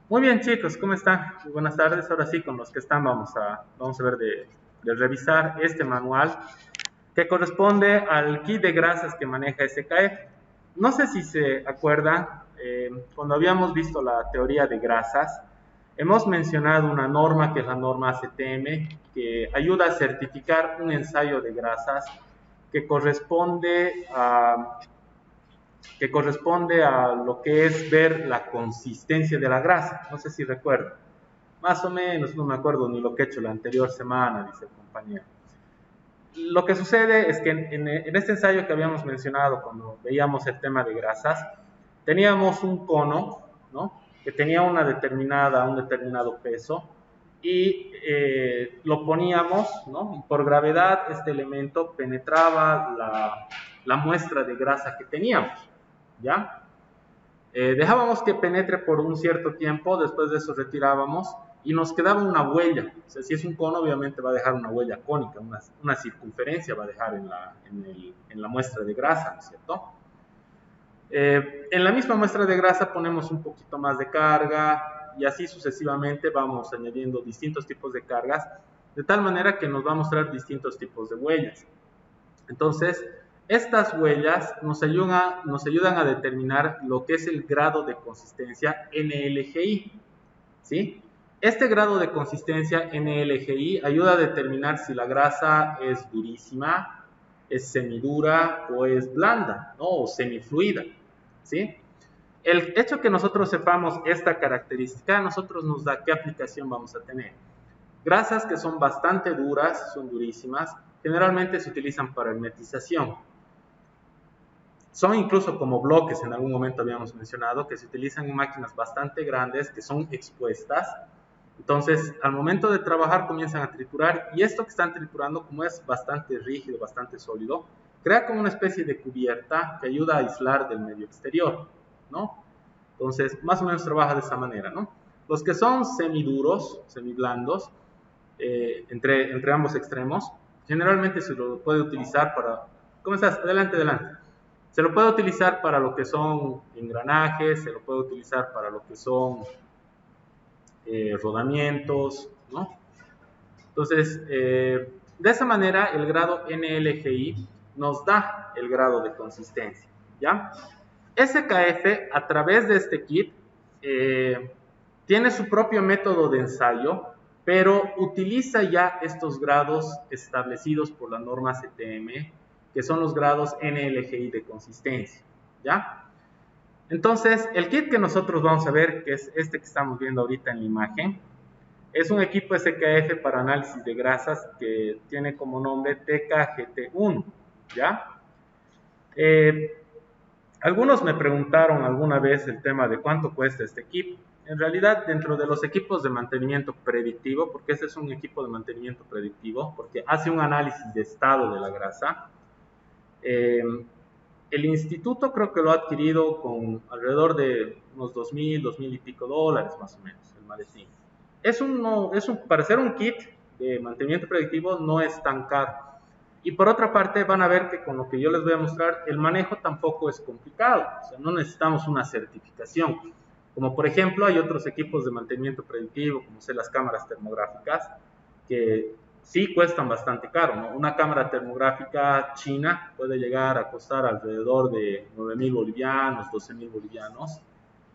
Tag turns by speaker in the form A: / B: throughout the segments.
A: Muy bien, chicos, ¿cómo están? Muy buenas tardes. Ahora sí, con los que están vamos a ver de revisar este manual que corresponde al kit de grasas que maneja SKF. No sé si se acuerdan, cuando habíamos visto la teoría de grasas, hemos mencionado una norma que es la norma ACTM, que ayuda a certificar un ensayo de grasas que corresponde a lo que es ver la consistencia de la grasa. No sé si recuerdan. Más o menos, no me acuerdo ni lo que he hecho la anterior semana, dice el compañero. Lo que sucede es que en este ensayo que habíamos mencionado cuando veíamos el tema de grasas, teníamos un cono, ¿no? Que tenía un determinado peso y lo poníamos, ¿no? Y por gravedad este elemento penetraba la muestra de grasa que teníamos, ¿ya? Dejábamos que penetre por un cierto tiempo, después de eso retirábamos y nos quedaba una huella. O sea, si es un cono, obviamente va a dejar una huella cónica, una circunferencia va a dejar en la muestra de grasa, ¿no es cierto? En la misma muestra de grasa ponemos un poquito más de carga y así sucesivamente vamos añadiendo distintos tipos de cargas, de tal manera que nos va a mostrar distintos tipos de huellas. Entonces, estas huellas nos ayudan a determinar lo que es el grado de consistencia NLGI, ¿sí? Este grado de consistencia NLGI ayuda a determinar si la grasa es durísima, es semidura o es blanda, ¿no? O semifluida, ¿sí? El hecho que nosotros sepamos esta característica, a nosotros nos da qué aplicación vamos a tener. Grasas que son bastante duras, son durísimas, generalmente se utilizan para hermetización. Son incluso como bloques, en algún momento habíamos mencionado, que se utilizan en máquinas bastante grandes, que son expuestas. Entonces, al momento de trabajar comienzan a triturar y esto que están triturando, como es bastante rígido, bastante sólido, crea como una especie de cubierta que ayuda a aislar del medio exterior, ¿no? Entonces, más o menos trabaja de esa manera, ¿no? Los que son semiduros, semiblandos, entre ambos extremos. Generalmente se lo puede utilizar para... ¿Cómo estás? Adelante, adelante. Se lo puede utilizar para lo que son engranajes, se lo puede utilizar para lo que son rodamientos, ¿no? Entonces, de esa manera el grado NLGI nos da el grado de consistencia, ¿ya? SKF, a través de este kit, tiene su propio método de ensayo, pero utiliza ya estos grados establecidos por la norma CTM, que son los grados NLGI de consistencia, ¿ya? Entonces, el kit que nosotros vamos a ver, que es este que estamos viendo ahorita en la imagen, es un equipo SKF para análisis de grasas que tiene como nombre TKGT1, ¿ya? Eh, Algunos me preguntaron alguna vez el tema de cuánto cuesta este equipo. En realidad, dentro de los equipos de mantenimiento predictivo, porque este es un equipo de mantenimiento predictivo, porque hace un análisis de estado de la grasa, eh, el instituto creo que lo ha adquirido con alrededor de unos 2.000 y pico dólares más o menos, el maletín. Para hacer un kit de mantenimiento predictivo no es tan caro. Y por otra parte van a ver que con lo que yo les voy a mostrar, el manejo tampoco es complicado. O sea, no necesitamos una certificación. Como por ejemplo hay otros equipos de mantenimiento predictivo, como son las cámaras termográficas, que sí cuestan bastante caro, ¿no? Una cámara termográfica china puede llegar a costar alrededor de 9.000 bolivianos, 12.000 bolivianos.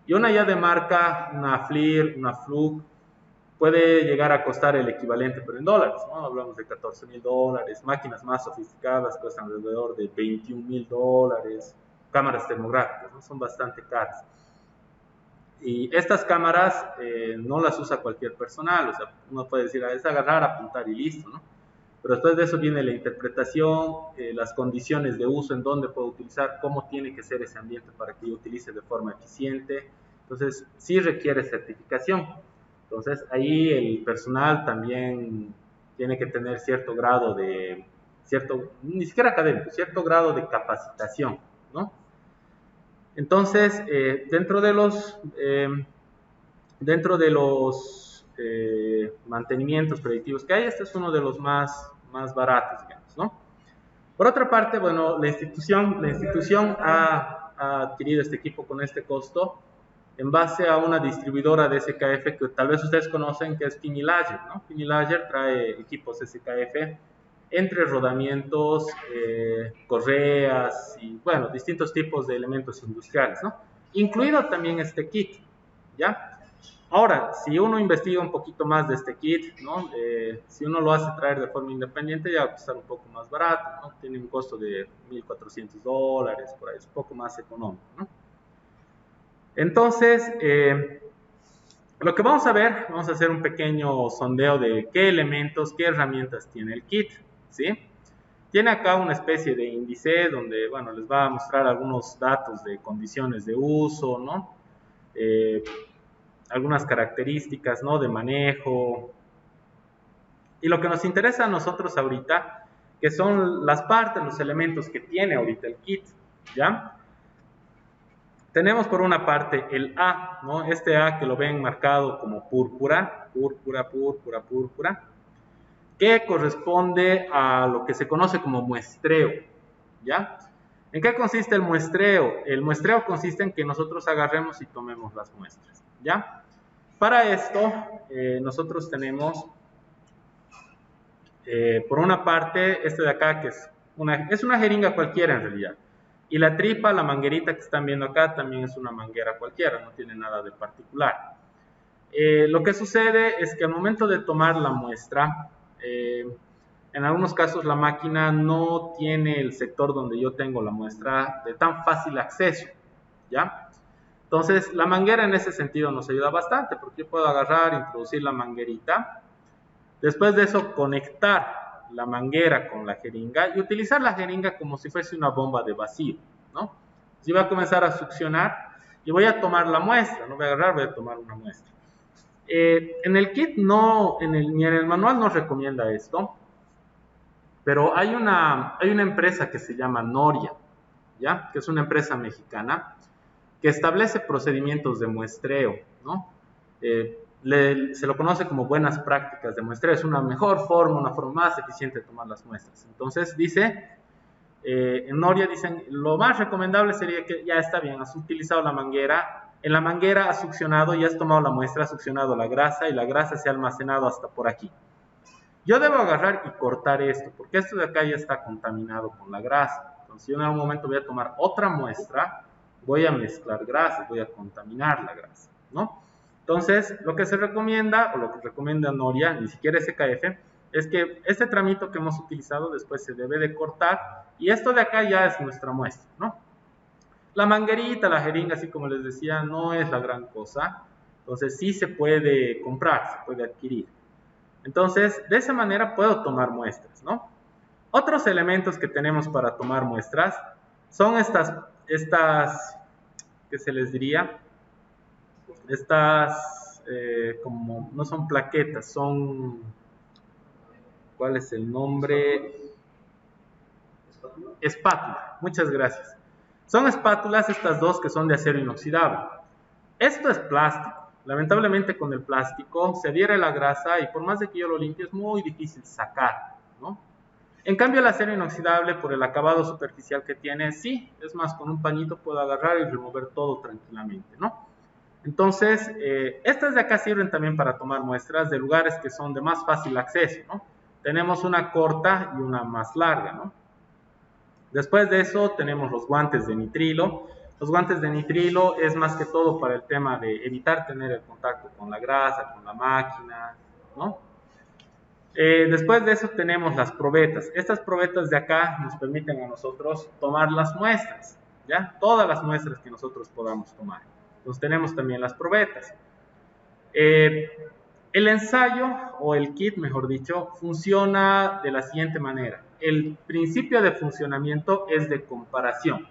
A: Y una ya de marca, una FLIR, una Fluke, puede llegar a costar el equivalente, pero en dólares, ¿no? Hablamos de 14.000 dólares, máquinas más sofisticadas cuestan alrededor de 21.000 dólares, cámaras termográficas, ¿no? Son bastante caras. Y estas cámaras no las usa cualquier personal, o sea, uno puede decir, es agarrar, apuntar y listo, ¿no? Pero después de eso viene la interpretación, las condiciones de uso, en dónde puedo utilizar, cómo tiene que ser ese ambiente para que yo utilice de forma eficiente. Entonces, sí requiere certificación. Entonces, ahí el personal también tiene que tener cierto grado de, ni siquiera académico, cierto grado de capacitación, ¿no? Entonces, dentro de los mantenimientos predictivos que hay, este es uno de los más baratos, digamos, ¿no? Por otra parte, bueno, la institución ha adquirido este equipo con este costo. en base a una distribuidora de SKF que tal vez ustedes conocen, que es Finilager, ¿no? Finilager trae equipos SKF entre rodamientos, correas y, bueno, distintos tipos de elementos industriales, ¿no? Incluido también este kit, ¿ya? Ahora, si uno investiga un poquito más de este kit, ¿no? Si uno lo hace traer de forma independiente, ya va a costar un poco más barato, ¿no? Tiene un costo de $1,400, por ahí, es un poco más económico, ¿no? Entonces, lo que vamos a ver, vamos a hacer un pequeño sondeo de qué elementos, qué herramientas tiene el kit, ¿sí? Tiene acá una especie de índice donde, bueno, les va a mostrar algunos datos de condiciones de uso, ¿no? Algunas características, ¿no? De manejo. Y lo que nos interesa a nosotros ahorita, que son las partes, los elementos que tiene ahorita el kit, ¿ya? Tenemos por una parte el A, ¿no? Este A que lo ven marcado como púrpura, púrpura, púrpura, púrpura, que corresponde a lo que se conoce como muestreo, ¿ya? ¿En qué consiste el muestreo? El muestreo consiste en que nosotros agarremos y tomemos las muestras, ¿ya? Para esto, nosotros tenemos, por una parte, este de acá, que es una jeringa cualquiera en realidad. Y la tripa, la manguerita que están viendo acá, también es una manguera cualquiera, no tiene nada de particular. Lo que sucede es que al momento de tomar la muestra, en algunos casos la máquina no tiene el sector donde yo tengo la muestra de tan fácil acceso, ¿ya? Entonces, la manguera en ese sentido nos ayuda bastante, porque yo puedo agarrar, introducir la manguerita, después de eso conectar la manguera con la jeringa y utilizar la jeringa como si fuese una bomba de vacío, ¿no? Yo voy a comenzar a succionar y voy a tomar la muestra, no voy a agarrar, voy a tomar una muestra. En el kit no, ni en el manual no recomienda esto, pero hay una empresa que se llama Noria, ¿ya? Que es una empresa mexicana que establece procedimientos de muestreo, ¿no? Se lo conoce como buenas prácticas de muestreo, es una mejor forma, una forma más eficiente de tomar las muestras. Entonces dice, en Noria dicen, lo más recomendable sería que ya está bien, has utilizado la manguera, en la manguera has succionado y has tomado la muestra, has succionado la grasa y la grasa se ha almacenado hasta por aquí. Yo debo agarrar y cortar esto, porque esto de acá ya está contaminado con la grasa. Entonces yo en algún momento voy a tomar otra muestra, voy a mezclar grasas, voy a contaminar la grasa, ¿no? Entonces, lo que se recomienda, o lo que recomienda Noria, ni siquiera SKF, es que este tramito que hemos utilizado después se debe de cortar, y esto de acá ya es nuestra muestra, ¿no? La manguerita, la jeringa, así como les decía, no es la gran cosa, entonces sí se puede comprar, se puede adquirir. Entonces, de esa manera puedo tomar muestras, ¿no? Otros elementos que tenemos para tomar muestras son estas, ¿qué se les diría? Estas, como, no son plaquetas, son, ¿cuál es el nombre? Espátula, muchas gracias. Son espátulas estas dos que son de acero inoxidable. Esto es plástico. Lamentablemente con el plástico se adhiere la grasa y por más de que yo lo limpie es muy difícil sacar, ¿no? En cambio el acero inoxidable, por el acabado superficial que tiene, sí, es más, con un pañito puedo agarrar y remover todo tranquilamente, ¿no? Entonces, estas de acá sirven también para tomar muestras de lugares que son de más fácil acceso, ¿no? Tenemos una corta y una más larga, ¿no? Después de eso tenemos los guantes de nitrilo. Los guantes de nitrilo es más que todo para el tema de evitar tener el contacto con la grasa, con la máquina, ¿no? Después de eso tenemos las probetas. Estas probetas de acá nos permiten a nosotros tomar las muestras, ¿ya? Todas las muestras que nosotros podamos tomar. Entonces tenemos también las probetas. El ensayo, o el kit mejor dicho, funciona de la siguiente manera. El principio de funcionamiento es de comparación.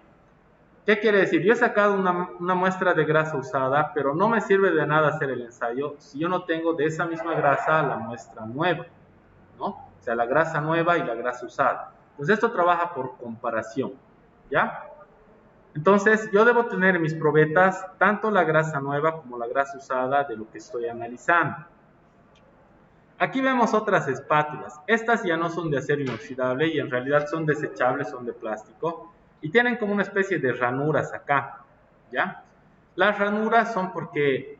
A: ¿Qué quiere decir? Yo he sacado una muestra de grasa usada, pero no me sirve de nada hacer el ensayo si yo no tengo de esa misma grasa la muestra nueva, ¿no? O sea, la grasa nueva y la grasa usada. Entonces esto trabaja por comparación, ¿ya? Entonces yo debo tener en mis probetas tanto la grasa nueva como la grasa usada de lo que estoy analizando. Aquí vemos otras espátulas. Estas ya no son de acero inoxidable y en realidad son desechables, son de plástico y tienen como una especie de ranuras acá, ¿ya? Las ranuras son porque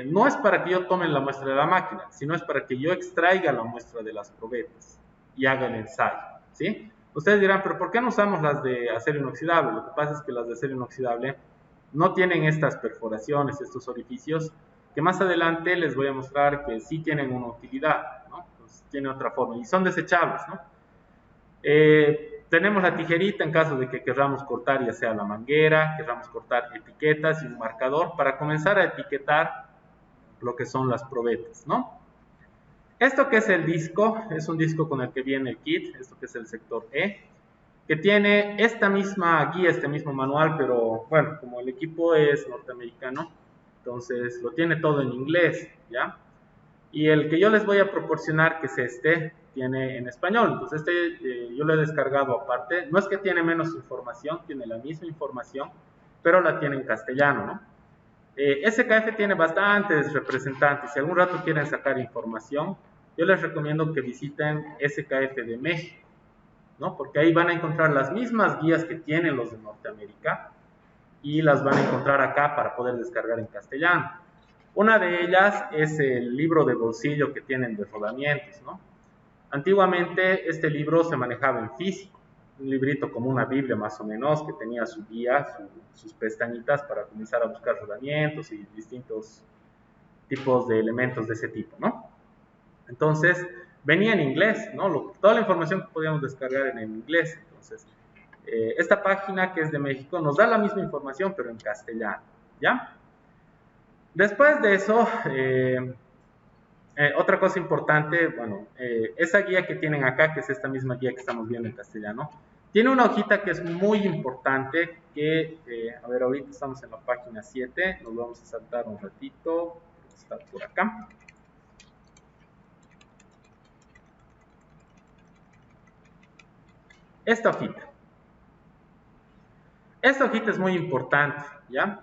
A: no es para que yo tome la muestra de la máquina, sino es para que yo extraiga la muestra de las probetas y haga el ensayo, ¿sí? Ustedes dirán, pero ¿por qué no usamos las de acero inoxidable? Lo que pasa es que las de acero inoxidable no tienen estas perforaciones, estos orificios, que más adelante les voy a mostrar que sí tienen una utilidad, ¿no? Pues tiene otra forma y son desechables, ¿no? Tenemos la tijerita en caso de que queramos cortar ya sea la manguera, queramos cortar etiquetas y un marcador para comenzar a etiquetar lo que son las probetas, ¿no? Esto que es el disco, es un disco con el que viene el kit, esto que es el sector E, que tiene esta misma guía, este mismo manual, pero bueno, como el equipo es norteamericano, entonces lo tiene todo en inglés, ¿ya? Y el que yo les voy a proporcionar, que es este, tiene en español. Entonces yo lo he descargado aparte. No es que tiene menos información, tiene la misma información, pero la tiene en castellano, ¿no? SKF tiene bastantes representantes. Si algún rato quieren sacar información, yo les recomiendo que visiten SKF de México, ¿no? Porque ahí van a encontrar las mismas guías que tienen los de Norteamérica y las van a encontrar acá para poder descargar en castellano. Una de ellas es el libro de bolsillo que tienen de rodamientos, ¿no? Antiguamente este libro se manejaba en físico, un librito como una Biblia más o menos, que tenía su guía, sus pestañitas para comenzar a buscar rodamientos y distintos tipos de elementos de ese tipo, ¿no? Entonces, venía en inglés, ¿no? Toda la información que podíamos descargar en inglés. Entonces, esta página que es de México nos da la misma información, pero en castellano, ¿ya? Después de eso, otra cosa importante, bueno, esa guía que tienen acá, que es esta misma guía que estamos viendo en castellano, tiene una hojita que es muy importante, que, a ver, ahorita estamos en la página 7, nos vamos a saltar un ratito, está por acá. Esta hojita. Esta hojita es muy importante, ¿ya?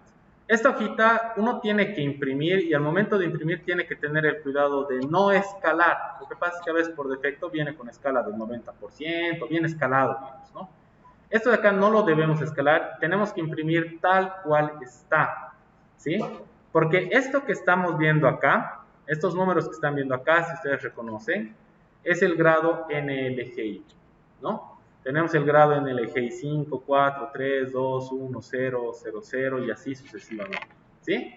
A: Esta hojita uno tiene que imprimir y al momento de imprimir tiene que tener el cuidado de no escalar. Lo que pasa es que a veces por defecto viene con escala del 90%, viene escalado, digamos, ¿no? Esto de acá no lo debemos escalar, tenemos que imprimir tal cual está, ¿sí? Porque esto que estamos viendo acá, estos números que están viendo acá, si ustedes reconocen, es el grado NLGI, ¿no? Tenemos el grado NLGI 5, 4, 3, 2, 1, 0, 0, 0 y así sucesivamente, ¿sí?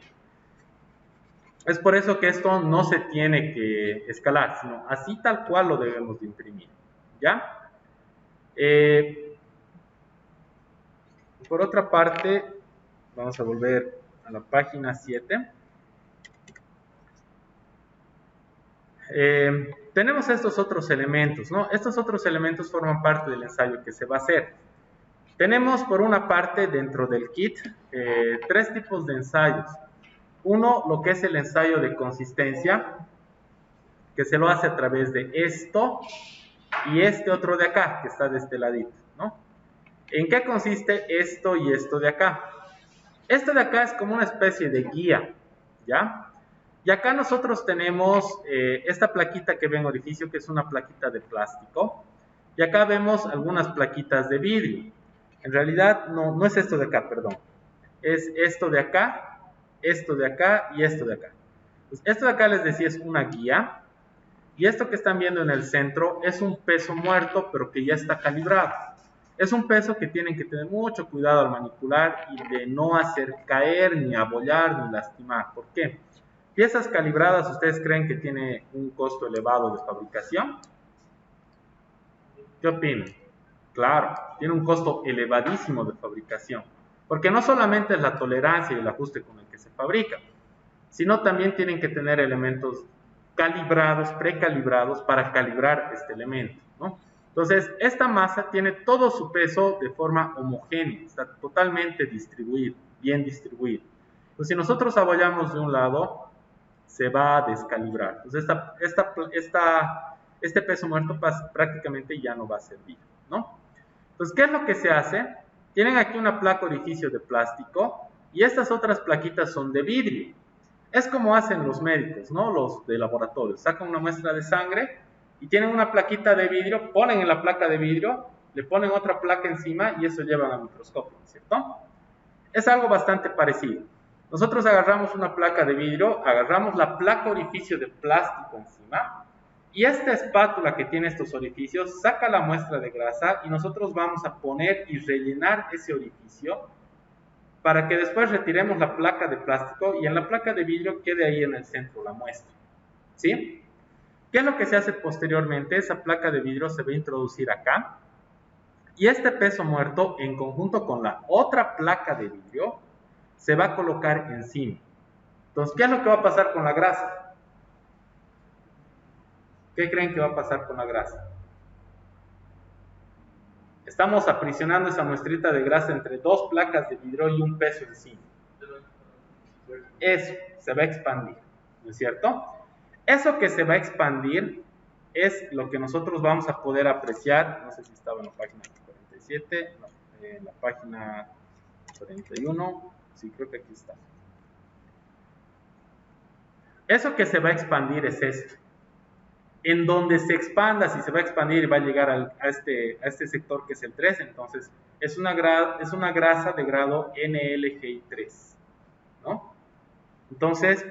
A: Es por eso que esto no se tiene que escalar, sino así tal cual lo debemos de imprimir, ¿ya? Por otra parte, vamos a volver a la página 7. Tenemos estos otros elementos, ¿no? Estos otros elementos forman parte del ensayo que se va a hacer. Tenemos por una parte dentro del kit tres tipos de ensayos. Uno, lo que es el ensayo de consistencia, que se lo hace a través de esto y este otro de acá, que está de este ladito, ¿no? ¿En qué consiste esto y esto de acá? Esto de acá es como una especie de guía, ¿ya? Y acá nosotros tenemos esta plaquita que ven orificio, que es una plaquita de plástico. Y acá vemos algunas plaquitas de vidrio. En realidad no es esto de acá, perdón. Es esto de acá y esto de acá. Pues esto de acá les decía es una guía. Y esto que están viendo en el centro es un peso muerto, pero que ya está calibrado. Es un peso que tienen que tener mucho cuidado al manipular y de no hacer caer, ni abollar, ni lastimar. ¿Por qué? Piezas calibradas, ¿ustedes creen que tiene un costo elevado de fabricación? ¿Qué opinan? Claro, tiene un costo elevadísimo de fabricación, porque no solamente es la tolerancia y el ajuste con el que se fabrica, sino también tienen que tener elementos calibrados, precalibrados para calibrar este elemento, ¿no? Entonces, esta masa tiene todo su peso de forma homogénea, está totalmente distribuido, bien distribuido. Entonces, si nosotros abollamos de un lado, se va a descalibrar. Entonces, este peso muerto prácticamente ya no va a servir, ¿no? Entonces, ¿qué es lo que se hace? Tienen aquí una placa orificio de plástico y estas otras plaquitas son de vidrio. Es como hacen los médicos, ¿no? Los de laboratorio. Sacan una muestra de sangre y tienen una plaquita de vidrio, ponen en la placa de vidrio, le ponen otra placa encima y eso llevan al microscopio, ¿cierto? Es algo bastante parecido. Nosotros agarramos una placa de vidrio, agarramos la placa orificio de plástico encima, y esta espátula que tiene estos orificios saca la muestra de grasa y nosotros vamos a poner y rellenar ese orificio para que después retiremos la placa de plástico y en la placa de vidrio quede ahí en el centro la muestra. ¿Sí? ¿Qué es lo que se hace posteriormente? Esa placa de vidrio se va a introducir acá y este peso muerto en conjunto con la otra placa de vidrio se va a colocar encima. Entonces, ¿qué es lo que va a pasar con la grasa? ¿Qué creen que va a pasar con la grasa? Estamos aprisionando esa muestrita de grasa entre dos placas de vidrio y un peso encima. Eso se va a expandir, ¿no es cierto? Eso que se va a expandir es lo que nosotros vamos a poder apreciar. No sé si estaba en la página 47, no, en la página 41, sí, creo que aquí está. Eso que se va a expandir es esto. En donde se expanda, si se va a expandir y va a llegar a este sector que es el 3, entonces es una grasa de grado NLGI3, ¿no? Entonces,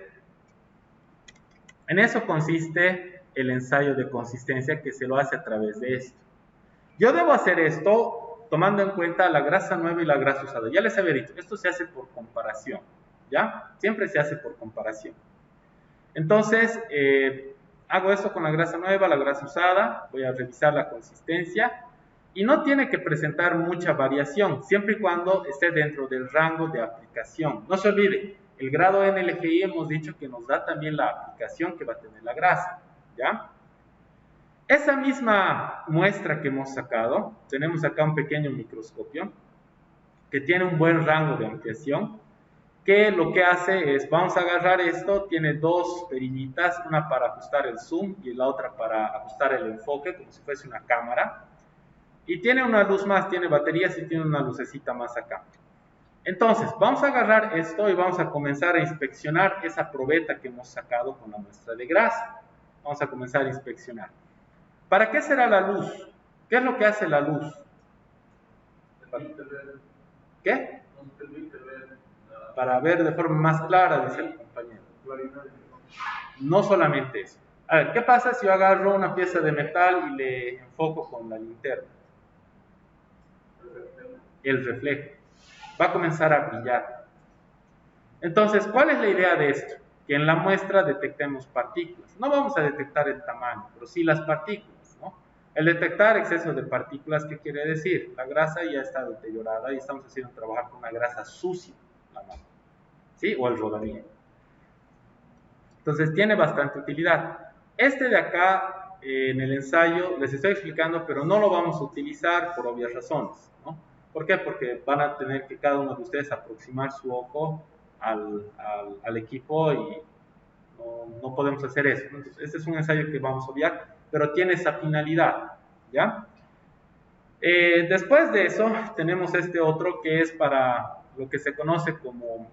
A: en eso consiste el ensayo de consistencia que se lo hace a través de esto. Yo debo hacer esto tomando en cuenta la grasa nueva y la grasa usada. Ya les había dicho, esto se hace por comparación, ¿ya? Siempre se hace por comparación. Entonces, hago esto con la grasa nueva, la grasa usada, voy a revisar la consistencia y no tiene que presentar mucha variación, siempre y cuando esté dentro del rango de aplicación. No se olvide, el grado NLGI hemos dicho que nos da también la aplicación que va a tener la grasa, ¿ya? Esa misma muestra que hemos sacado, tenemos acá un pequeño microscopio que tiene un buen rango de ampliación, que lo que hace es, vamos a agarrar esto, tiene dos perillitas, una para ajustar el zoom y la otra para ajustar el enfoque, como si fuese una cámara, y tiene una luz más, tiene baterías y tiene una lucecita más acá. Entonces, vamos a agarrar esto y vamos a comenzar a inspeccionar esa probeta que hemos sacado con la muestra de grasa. Vamos a comenzar a inspeccionar. ¿Para qué será la luz? ¿Qué es lo que hace la luz? ¿Qué? Para ver de forma más clara, dice el compañero. No solamente eso. A ver, ¿qué pasa si yo agarro una pieza de metal y le enfoco con la linterna? El reflejo. Va a comenzar a brillar. Entonces, ¿cuál es la idea de esto? Que en la muestra detectemos partículas. No vamos a detectar el tamaño, pero sí las partículas, ¿no? El detectar exceso de partículas, ¿qué quiere decir? La grasa ya está deteriorada y estamos haciendo trabajar con una grasa sucia, la mano, ¿sí? O el rodamiento. Entonces, tiene bastante utilidad. Este de acá, en el ensayo, les estoy explicando, pero no lo vamos a utilizar por obvias razones, ¿no? ¿Por qué? Porque van a tener que cada uno de ustedes aproximar su ojo al equipo y no podemos hacer eso. Entonces, este es un ensayo que vamos a obviar, pero tiene esa finalidad, ¿ya? Después de eso, tenemos este otro que es para lo que se conoce como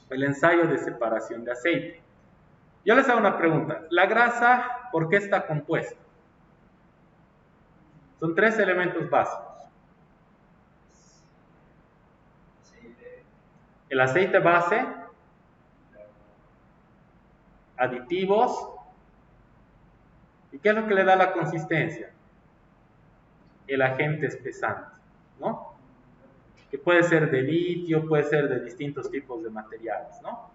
A: el ensayo de separación de aceite. Yo les hago una pregunta. ¿La grasa por qué está compuesta? Son tres elementos básicos. El aceite base, aditivos, ¿y qué es lo que le da la consistencia? El agente espesante, ¿no? Que puede ser de litio, puede ser de distintos tipos de materiales, ¿no?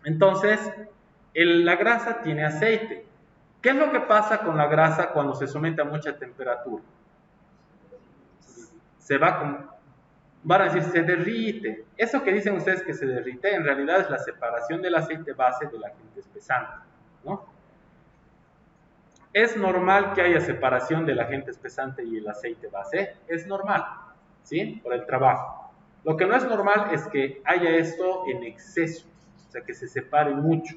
A: Entonces, la grasa tiene aceite. ¿Qué es lo que pasa con la grasa cuando se somete a mucha temperatura? Van a decir, se derrite. Eso que dicen ustedes que se derrite, en realidad es la separación del aceite base del agente espesante, ¿no? Es normal que haya separación del agente espesante y el aceite base, es normal, ¿sí? Por el trabajo. Lo que no es normal es que haya esto en exceso, o sea, que se separe mucho,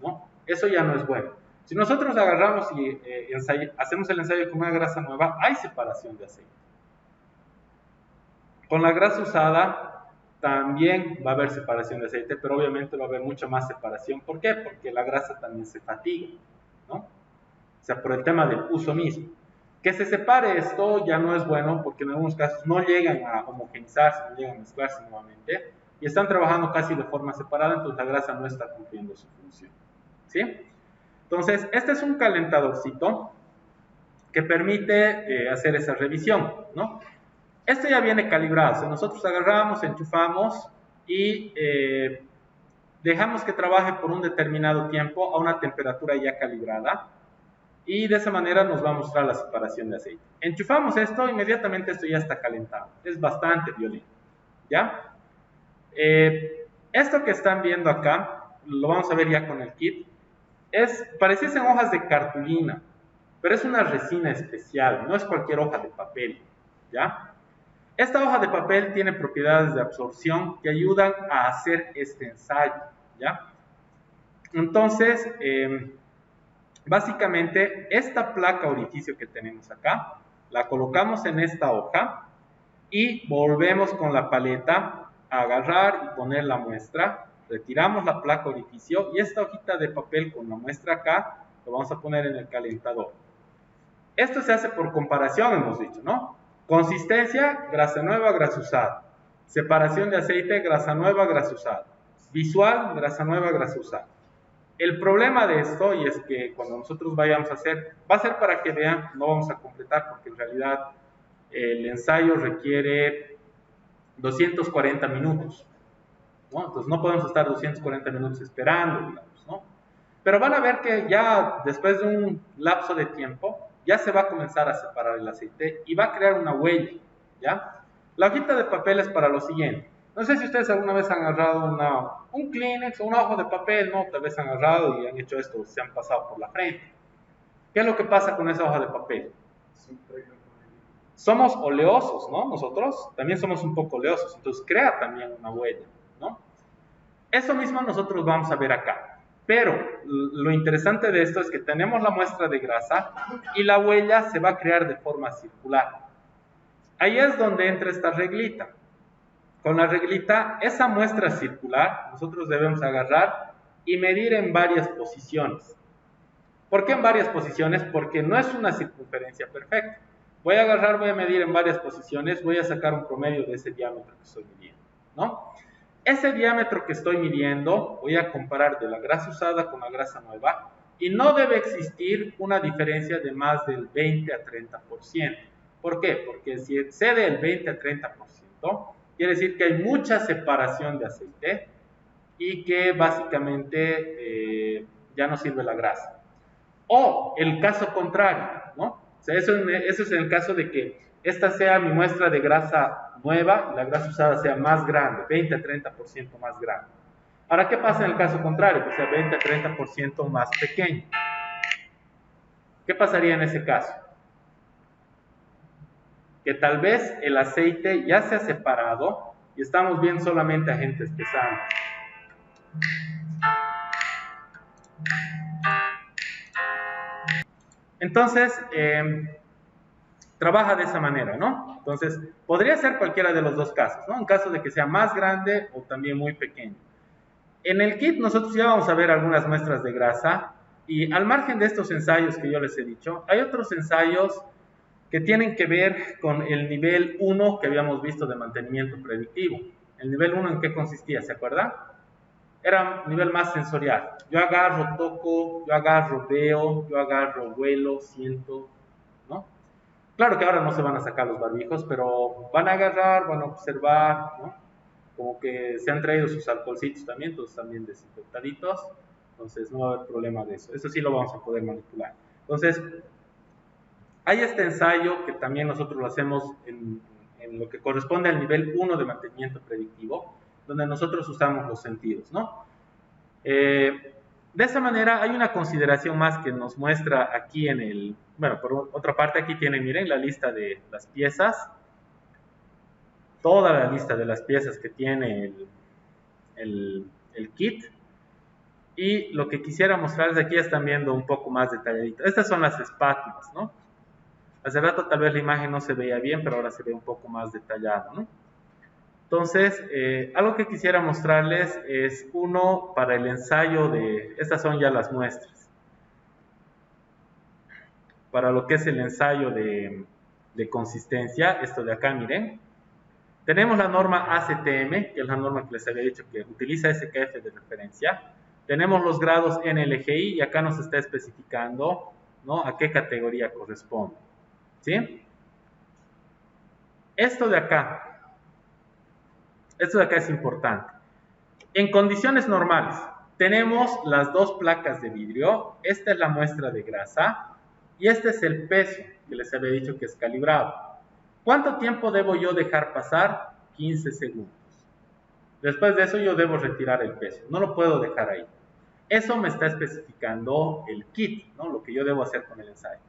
A: ¿no? Eso ya no es bueno. Si nosotros agarramos y hacemos el ensayo con una grasa nueva, hay separación de aceite. Con la grasa usada también va a haber separación de aceite, pero obviamente va a haber mucha más separación. ¿Por qué? Porque la grasa también se fatiga, ¿no? O sea, por el tema del uso mismo. Que se separe esto ya no es bueno porque en algunos casos no llegan a homogenizarse, no llegan a mezclarse nuevamente, y están trabajando casi de forma separada, entonces la grasa no está cumpliendo su función. ¿Sí? Entonces, este es un calentadorcito que permite hacer esa revisión, ¿no? Este ya viene calibrado, o sea, nosotros agarramos, enchufamos y dejamos que trabaje por un determinado tiempo a una temperatura ya calibrada y de esa manera nos va a mostrar la separación de aceite. Enchufamos esto, inmediatamente esto ya está calentado, es bastante violento, ¿ya? Esto que están viendo acá, lo vamos a ver ya con el kit, pareciesen hojas de cartulina, pero es una resina especial, no es cualquier hoja de papel, ¿ya? Esta hoja de papel tiene propiedades de absorción que ayudan a hacer este ensayo, ¿ya? Entonces, básicamente, esta placa orificio que tenemos acá, la colocamos en esta hoja y volvemos con la paleta a agarrar y poner la muestra, retiramos la placa orificio y esta hojita de papel con la muestra acá, lo vamos a poner en el calentador. Esto se hace por comparación, hemos dicho, ¿no? Consistencia, grasa nueva, grasa usada. Separación de aceite, grasa nueva, grasa usada. Visual, grasa nueva, grasa usada. El problema de esto, y es que cuando nosotros vayamos a hacer, va a ser para que vean, no vamos a completar porque en realidad el ensayo requiere 240 minutos, ¿no? Entonces no podemos estar 240 minutos esperando, digamos, ¿no? Pero van a ver que ya después de un lapso de tiempo, ya se va a comenzar a separar el aceite y va a crear una huella, ¿ya? La hojita de papel es para lo siguiente. No sé si ustedes alguna vez han agarrado un Kleenex o una hoja de papel, ¿no? Tal vez han agarrado y han hecho esto, se han pasado por la frente. ¿Qué es lo que pasa con esa hoja de papel? Somos oleosos, ¿no? Nosotros también somos un poco oleosos, entonces crea también una huella, ¿no? Eso mismo nosotros vamos a ver acá. Pero lo interesante de esto es que tenemos la muestra de grasa y la huella se va a crear de forma circular. Ahí es donde entra esta reglita. Con la reglita, esa muestra circular, nosotros debemos agarrar y medir en varias posiciones. ¿Por qué en varias posiciones? Porque no es una circunferencia perfecta. Voy a agarrar, voy a medir en varias posiciones, voy a sacar un promedio de ese diámetro que estoy midiendo, ¿no? Ese diámetro que estoy midiendo, voy a comparar de la grasa usada con la grasa nueva y no debe existir una diferencia de más del 20 a 30%. ¿Por qué? Porque si excede el 20 a 30%, quiere decir que hay mucha separación de aceite y que básicamente ya no sirve la grasa. O el caso contrario, ¿no? O sea, eso es en el caso de que esta sea mi muestra de grasa nueva y la grasa usada sea más grande, 20 a 30% más grande. Ahora, ¿qué pasa en el caso contrario? Que sea 20 a 30% más pequeño. ¿Qué pasaría en ese caso? Que tal vez el aceite ya se ha separado y estamos viendo solamente agentes pesantes. Entonces, trabaja de esa manera, ¿no? Entonces, podría ser cualquiera de los dos casos, ¿no? En caso de que sea más grande o también muy pequeño. En el kit nosotros ya vamos a ver algunas muestras de grasa y al margen de estos ensayos que yo les he dicho, hay otros ensayos que tienen que ver con el nivel 1 que habíamos visto de mantenimiento predictivo. ¿El nivel 1 en qué consistía? ¿Se acuerdan? Era un nivel más sensorial. Yo agarro, toco, yo agarro, veo, yo agarro, huelo, siento, ¿no? Claro que ahora no se van a sacar los barbijos, pero van a agarrar, van a observar, ¿no? Como que se han traído sus alcoholcitos también, todos también desinfectaditos, entonces no va a haber problema de eso. Eso sí lo vamos a poder manipular. Entonces, hay este ensayo que también nosotros lo hacemos en lo que corresponde al nivel 1 de mantenimiento predictivo, donde nosotros usamos los sentidos, ¿no? De esa manera hay una consideración más que nos muestra aquí en el, bueno, por otra parte aquí tienen, miren, la lista de las piezas, toda la lista de las piezas que tiene el kit, y lo que quisiera mostrarles aquí están viendo un poco más detalladito. Estas son las espátulas, ¿no? Hace rato tal vez la imagen no se veía bien, pero ahora se ve un poco más detallado, ¿no? Entonces, algo que quisiera mostrarles es uno para el ensayo de, estas son ya las muestras, para lo que es el ensayo de consistencia, esto de acá, miren, Tenemos la norma ACTM, que es la norma que les había dicho que utiliza SKF de referencia. Tenemos los grados NLGI y acá nos está especificando, ¿no?, a qué categoría corresponde. ¿Sí? Esto de acá es importante. En condiciones normales, tenemos las dos placas de vidrio. Esta es la muestra de grasa y este es el peso que les había dicho que es calibrado. ¿Cuánto tiempo debo yo dejar pasar? 15 segundos. Después de eso yo debo retirar el peso, no lo puedo dejar ahí. Eso me está especificando el kit, ¿no?, lo que yo debo hacer con el ensayo,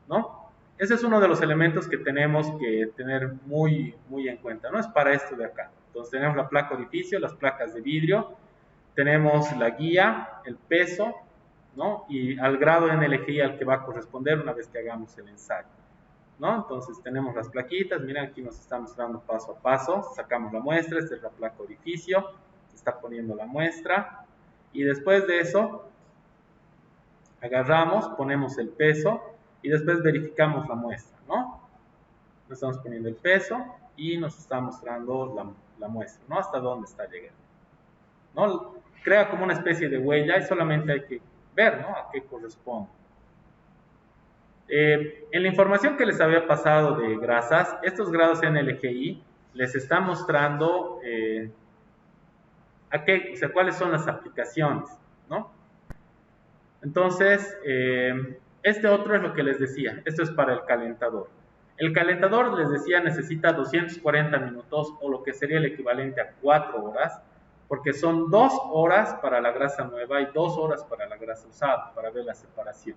A: ¿no? Ese es uno de los elementos que tenemos que tener muy en cuenta, ¿no? Es para esto de acá. Entonces tenemos la placa orificio, las placas de vidrio, tenemos la guía, el peso, ¿no?, y al grado NLGI al que va a corresponder una vez que hagamos el ensayo, ¿no? Entonces tenemos las plaquitas, miren, aquí nos está mostrando paso a paso, sacamos la muestra, esta es la placa orificio, se está poniendo la muestra, y después de eso, agarramos, ponemos el peso, y después verificamos la muestra, ¿no? Nos estamos poniendo el peso, y nos está mostrando la muestra, ¿no?, hasta dónde está llegando, ¿no? Crea como una especie de huella, y solamente hay que ver, ¿no?, a qué corresponde. En la información que les había pasado de grasas, estos grados NLGI les están mostrando cuáles son las aplicaciones, ¿no? Entonces, este otro es lo que les decía, esto es para el calentador. El calentador, les decía, necesita 240 minutos o lo que sería el equivalente a 4 horas, porque son 2 horas para la grasa nueva y 2 horas para la grasa usada, para ver la separación.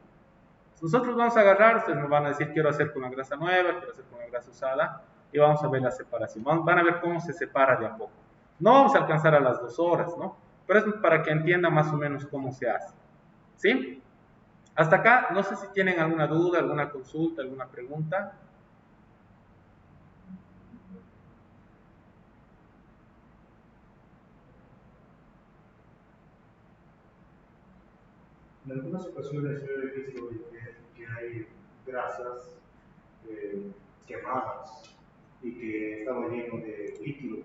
A: Nosotros vamos a agarrar, ustedes nos van a decir, quiero hacer con la grasa nueva, quiero hacer con la grasa usada, y vamos a ver la separación. Van a ver cómo se separa de a poco. No vamos a alcanzar a las 2 horas, ¿no? Pero es para que entiendan más o menos cómo se hace. ¿Sí? Hasta acá, no sé si tienen alguna duda, alguna consulta, alguna pregunta.
B: En algunas ocasiones yo he visto que hay grasas quemadas y que estaban llenos de líquido